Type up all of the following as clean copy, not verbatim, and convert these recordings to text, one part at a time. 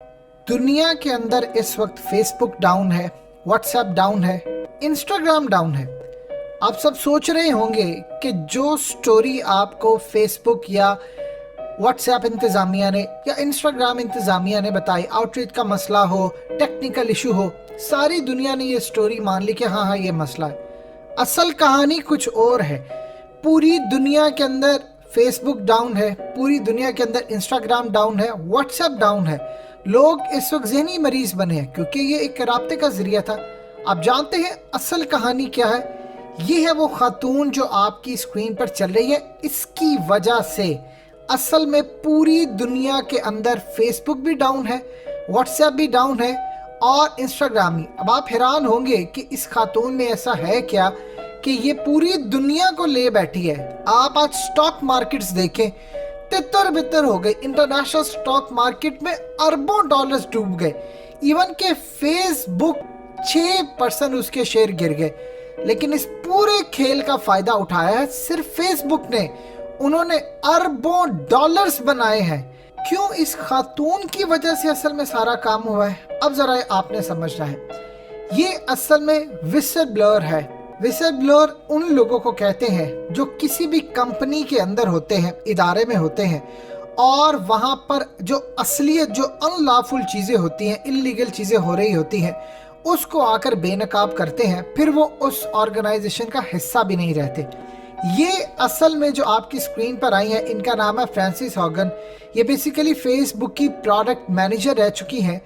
दुनिया के अंदर इस वक्त फेसबुक डाउन है, व्हाट्सएप डाउन है, इंस्टाग्राम डाउन है। आप सब सोच रहे होंगे कि जो स्टोरी आपको फेसबुक या व्हाट्सएप इंतज़ामिया ने या इंस्टाग्राम इंतज़ामिया ने बताई, आउटरीच का मसला हो, टेक्निकल इशू हो, सारी दुनिया ने ये स्टोरी मान ली कि हाँ ये मसला है। असल कहानी कुछ और है। पूरी दुनिया के अंदर फेसबुक डाउन है, पूरी दुनिया के अंदर इंस्टाग्राम डाउन है, व्हाट्सएप डाउन है। लोग इस वक्त ज़हनी मरीज बने हैं क्योंकि ये एक राब्ते का जरिया था। आप जानते हैं असल कहानी क्या है? ये है वो खातून जो आपकी स्क्रीन पर चल रही है। इसकी वजह से असल में पूरी दुनिया के अंदर फेसबुक भी डाउन है, व्हाट्सएप भी डाउन है और इंस्टाग्राम भी। अब आप हैरान होंगे कि इस खातून में ऐसा है क्या कि ये पूरी दुनिया को ले बैठी है। आप आज स्टॉक मार्केट्स देखें, तितर बितर हो गए। इंटरनेशनल स्टॉक मार्केट में अरबों डॉलर्स डूब गए। इवन के फेसबुक 6% उसके शेयर गिर गए। लेकिन इस पूरे खेल का फायदा उठाया है सिर्फ फेसबुक ने। उन्होंने अरबों डॉलर्स बनाए हैं। क्यों? इस खातून की वजह से असल में सारा काम हुआ है। अब जरा आपने समझना है, ये असल में विसल ब्लोअर है। विसल ब्लोअर उन लोगों को कहते हैं जो किसी भी कंपनी के अंदर होते हैं, इदारे में होते हैं और वहाँ पर जो असलियत, जो अनलॉफुल चीज़ें होती हैं, इल्लीगल चीज़ें हो रही होती हैं, उसको आकर बेनकाब करते हैं। फिर वो उस ऑर्गेनाइजेशन का हिस्सा भी नहीं रहते। ये असल में जो आपकी स्क्रीन पर आई हैं, इनका नाम है फ्रांसिस हॉगन। ये बेसिकली फेसबुक की प्रोडक्ट मैनेजर रह चुकी हैं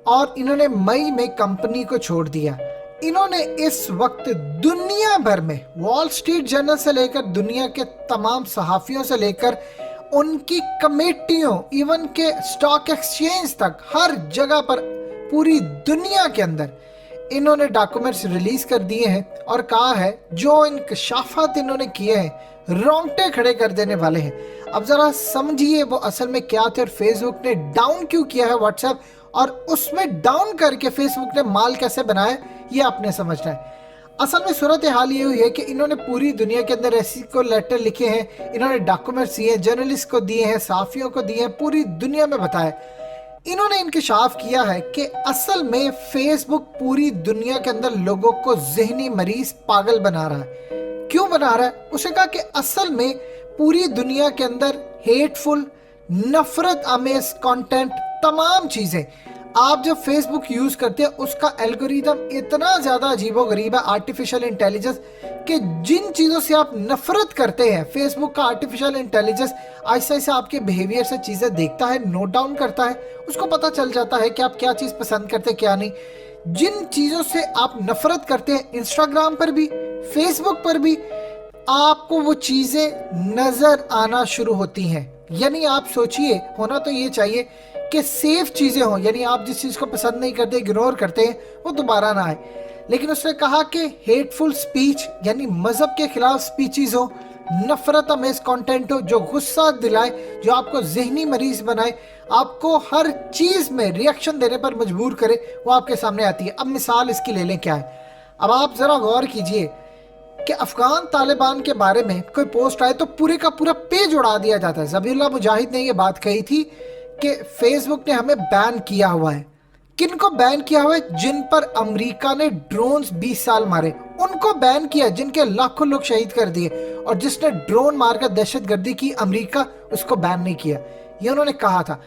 और इन्होंने मई में कंपनी को छोड़ दिया। इन्होंने इस वक्त दुनिया भर में, वॉल स्ट्रीट जर्नल से लेकर दुनिया के तमाम सहाफ़ियों से लेकर उनकी कमेटियों, इवन के स्टॉक एक्सचेंज तक, हर जगह पर पूरी दुनिया के अंदर इन्होंने डॉक्यूमेंट्स रिलीज कर दिए हैं और कहा है जो इंकशाफात इन्होंने किए हैं रोंगटे खड़े कर देने वाले हैं। अब जरा समझिए वो असल में क्या थे और फेसबुक ने डाउन क्यों किया है व्हाट्सएप, और उसमें डाउन करके फेसबुक ने माल कैसे बनाया, ये आपने समझना है। असल में सूरत हाल ये हुई है कि इन्होंने पूरी दुनिया के अंदर ऐसी को लेटर लिखे हैं, इन्होंने डॉक्यूमेंट्स दिए, जर्नलिस्ट को दिए हैं, साफियों को दिए हैं, पूरी दुनिया में बताया। इन्होंने इंकशाफ किया है कि असल में फेसबुक पूरी दुनिया के अंदर लोगों को ज़हनी मरीज, पागल बना रहा है। क्यों बना रहा है? उसे कहा कि असल में पूरी दुनिया के अंदर हेटफुल, नफरत आमेज कंटेंट, तमाम चीज़ें आप जब फेसबुक यूज़ करते हैं उसका एल्गोरिदम इतना ज़्यादा अजीबोगरीब है, आर्टिफिशियल इंटेलिजेंस, कि जिन चीज़ों से आप नफरत करते हैं फेसबुक का आर्टिफिशियल इंटेलिजेंस आहिस्ता आहिस्ता आपके बिहेवियर से चीज़ें देखता है, नोट डाउन करता है। उसको पता चल जाता है कि आप क्या चीज़ पसंद करते हैं, क्या नहीं। जिन चीज़ों से आप नफरत करते हैं इंस्टाग्राम पर भी, फेसबुक पर भी आपको वो चीज़ें नज़र आना शुरू होती हैं। यानी आप सोचिए, होना तो ये चाहिए कि सेफ चीज़ें हों, यानी आप जिस चीज़ को पसंद नहीं करते, इग्नोर करते हैं, वो दोबारा ना आए। लेकिन उसने कहा कि हेटफुल स्पीच, यानी मज़हब के खिलाफ स्पीचेस हो, नफरत अमेज कंटेंट हो, जो गुस्सा दिलाए, जो आपको ज़हनी मरीज बनाए, आपको हर चीज़ में रिएक्शन देने पर मजबूर करे, वो आपके सामने आती है। अब मिसाल इसकी ले लें क्या है। अब आप ज़रा गौर कीजिए कि अफगान तालिबान के बारे में कोई पोस्ट आए तो पूरे का पूरा पेज उड़ा दिया जाता है। ज़बीहुल्लाह मुजाहिद ने ये बात कही थी कि फेसबुक ने हमें बैन किया हुआ है। किन को बैन किया हुआ है? जिन पर अमेरिका ने ड्रोन्स 20 साल मारे, उनको बैन किया, जिनके लाखों लोग शहीद कर दिए। और जिसने ड्रोन मारकर दहशतगर्दी की, अमेरिका, उसको बैन नहीं किया। ये उन्होंने कहा था।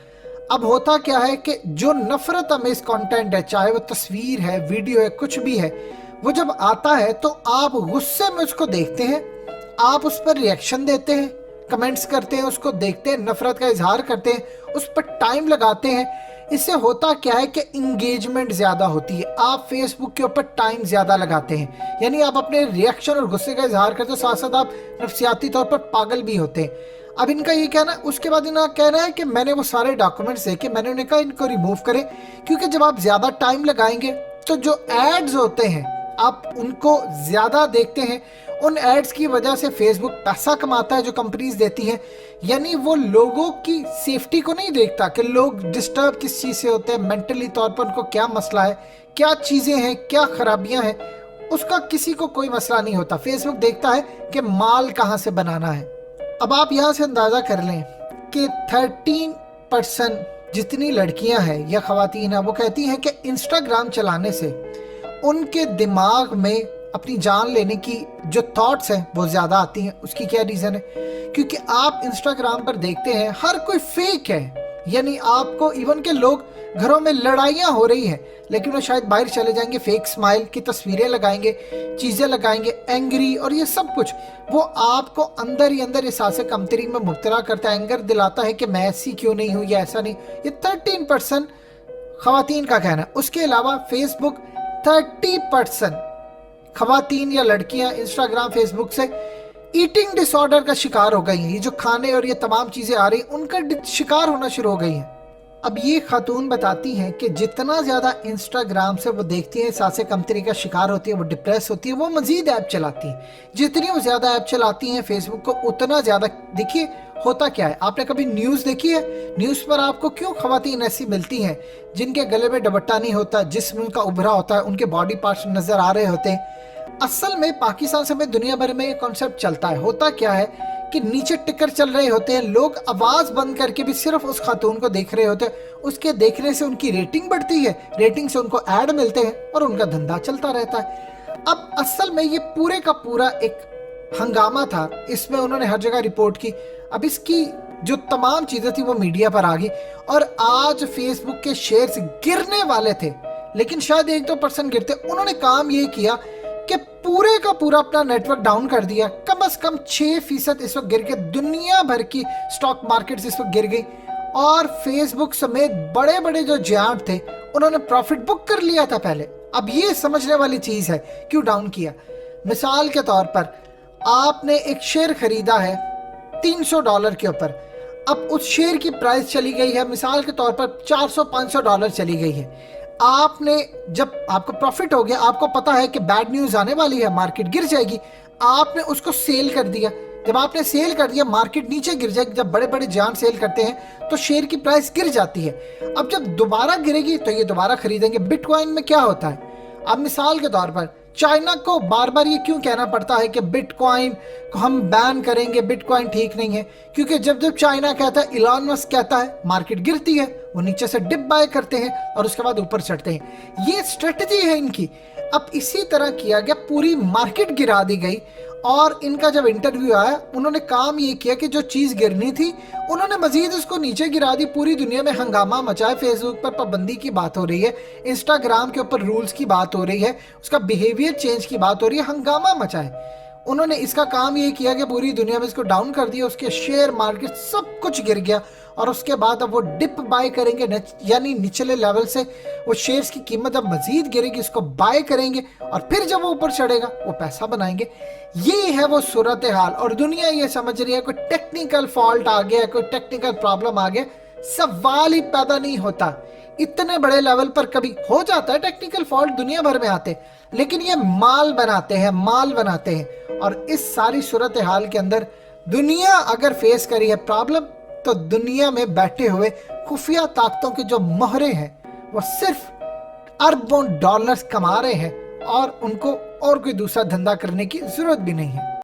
अब होता क्या है कि जो नफरत अमेज कंटेंट है, चाहे वो तस्वीर है, वीडियो है, कुछ भी है, वो जब आता है तो आप गुस्से में उसको देखते हैं, आप उस पर रिएक्शन देते हैं, कमेंट्स करते हैं, उसको देखते हैं, नफरत का इजहार करते हैं, उस पर टाइम लगाते हैं। इससे होता क्या है कि इंगेजमेंट ज़्यादा होती है, आप फेसबुक के ऊपर टाइम ज़्यादा लगाते हैं, यानी आप अपने रिएक्शन और गुस्से का इजहार करते हो, साथ साथ आप नफसियाती तौर पर पागल भी होते हैं। अब इनका ये कहना है, उसके बाद इनका कहना है कि मैंने वो सारे डॉक्यूमेंट्स देखे, मैंने उन्हें कहा इनको रिमूव करें, क्योंकि जब आप ज़्यादा टाइम लगाएंगे तो जो एड्स होते हैं आप उनको ज़्यादा देखते हैं। उन एड्स की वजह से फेसबुक पैसा कमाता है जो कंपनीज देती हैं। यानी वो लोगों की सेफ्टी को नहीं देखता कि लोग डिस्टर्ब किस चीज़ से होते हैं, मेंटली तौर पर उनको क्या मसला है, क्या चीज़ें हैं, क्या खराबियां हैं, उसका किसी को कोई मसला नहीं होता। फेसबुक देखता है कि माल कहाँ से बनाना है। अब आप यहाँ से अंदाज़ा कर लें कि 13% जितनी लड़कियां हैं या खवातीन हैं वो कहती हैं कि इंस्टाग्राम चलाने से उनके दिमाग में अपनी जान लेने की जो थॉट्स हैं वो ज़्यादा आती हैं। उसकी क्या रीज़न है? क्योंकि आप इंस्टाग्राम पर देखते हैं हर कोई फेक है, यानी आपको इवन के लोग घरों में लड़ाइयाँ हो रही हैं लेकिन वो शायद बाहर चले जाएंगे, फेक स्माइल की तस्वीरें लगाएंगे, चीज़ें लगाएंगे, एंग्री, और ये सब कुछ वो आपको अंदर ही अंदर एहसास कमतरी में मुब्तला करता है, एंगर दिलाता है कि मैं ऐसी क्यों नहीं हूँ या ऐसा नहीं। ये 13% खवातीन का कहना है। उसके अलावा फेसबुक 30% खवातीन या लड़कियां इंस्टाग्राम फेसबुक से ईटिंग डिसऑर्डर का शिकार हो गई हैं। ये जो खाने और ये तमाम चीजें आ रही उनका शिकार होना शुरू हो गई हैं। अब ये खातून बताती हैं कि जितना ज्यादा इंस्टाग्राम से वो देखती हैं सांसें कमतरी का शिकार होती है, वो डिप्रेस होती है, वो मजीद ऐप चलाती हैं। जितनी वो ज्यादा ऐप चलाती हैं फेसबुक को उतना ज्यादा, देखिए होता क्या है, आपने कभी न्यूज़ देखी है? न्यूज़ पर आपको क्यों खवातीन ऐसी मिलती हैं जिनके गले में दुपट्टा नहीं होता, जिस्म उनका उभरा होता है, उनके बॉडी पार्ट्स नजर आ रहे होते हैं। असल में पाकिस्तान समेत दुनिया भर में ये कॉन्सेप्ट चलता है। होता क्या है कि नीचे टिकर चल रहे होते हैं, लोग आवाज बंद करके भी सिर्फ उस खातून को देख रहे होते हैं। उसके देखने से उनकी रेटिंग बढ़ती है, रेटिंग से उनको ऐड मिलते हैं और उनका धंधा चलता रहता है। अब असल में ये पूरे का पूरा एक हंगामा था, इसमें उन्होंने हर जगह रिपोर्ट की। अब इसकी जो तमाम चीजें थी वो मीडिया पर आ गई और आज फेसबुक के शेयर्स गिरने वाले थे, लेकिन शायद 1-2% गिरते। उन्होंने काम ये किया कि पूरे का पूरा अपना नेटवर्क डाउन कर दिया। कम से कम 6% इस वक्त गिर के दुनिया भर की स्टॉक मार्केट इस वक्त गिर गई और फेसबुक समेत बड़े बड़े जो जायंट थे उन्होंने प्रॉफिट बुक कर लिया था पहले। अब ये समझने वाली चीज है क्यों डाउन किया। मिसाल के तौर पर आपने एक शेयर खरीदा है $300 के ऊपर, अब उस शेयर की प्राइस चली गई है मिसाल के तौर पर $400-500 चली गई है। आपने जब आपको प्रॉफिट हो गया, आपको पता है कि बैड न्यूज आने वाली है, मार्केट गिर जाएगी, आपने उसको सेल कर दिया। जब आपने सेल कर दिया मार्केट नीचे गिर जाएगी। जब बड़े बड़े जान सेल करते हैं तो शेयर की प्राइस गिर जाती है। अब जब दोबारा गिरेगी तो ये दोबारा खरीदेंगे। बिटकॉइन में क्या होता है, अब मिसाल के तौर पर चाइना को बार बार ये क्यों कहना पड़ता है कि बिटकॉइन को हम बैन करेंगे, बिटकॉइन ठीक नहीं है? क्योंकि जब जब चाइना कहता है, इलॉन मस्क कहता है, मार्केट गिरती है, वो नीचे से डिप बाय करते हैं और उसके बाद ऊपर चढ़ते हैं। ये स्ट्रेटजी है इनकी। अब इसी तरह किया गया, पूरी मार्केट गिरा दी गई और इनका जब इंटरव्यू आया उन्होंने काम ये किया कि जो चीज गिरनी थी उन्होंने मजीद उसको नीचे गिरा दी। पूरी दुनिया में हंगामा मचा है, फेसबुक पर पाबंदी की बात हो रही है, इंस्टाग्राम के ऊपर रूल्स की बात हो रही है, उसका बिहेवियर चेंज की बात हो रही है, हंगामा मचा है। उन्होंने इसका काम ये किया कि पूरी दुनिया में इसको डाउन कर दिया, उसके शेयर मार्केट सब कुछ गिर गया और उसके बाद अब वो डिप बाय करेंगे, यानी निचले लेवल से वो शेयर्स की कीमत अब मजीद गिरेगी, इसको बाय करेंगे और फिर जब वो ऊपर चढ़ेगा वो पैसा बनाएंगे। ये है वो सूरत हाल और दुनिया ये समझ रही है कोई टेक्निकल फॉल्ट आ गया, कोई टेक्निकल प्रॉब्लम आ गया, सवाल ही पैदा नहीं होता। इतने बड़े लेवल पर कभी हो जाता है टेक्निकल फॉल्ट, दुनिया भर में आते, लेकिन ये माल बनाते हैं और इस सारी सूरत हाल के अंदर दुनिया अगर फेस करी है प्रॉब्लम तो दुनिया में बैठे हुए खुफिया ताकतों के जो मोहरे हैं वो सिर्फ अरबों डॉलर्स कमा रहे हैं और उनको और कोई दूसरा धंधा करने की जरूरत भी नहीं है।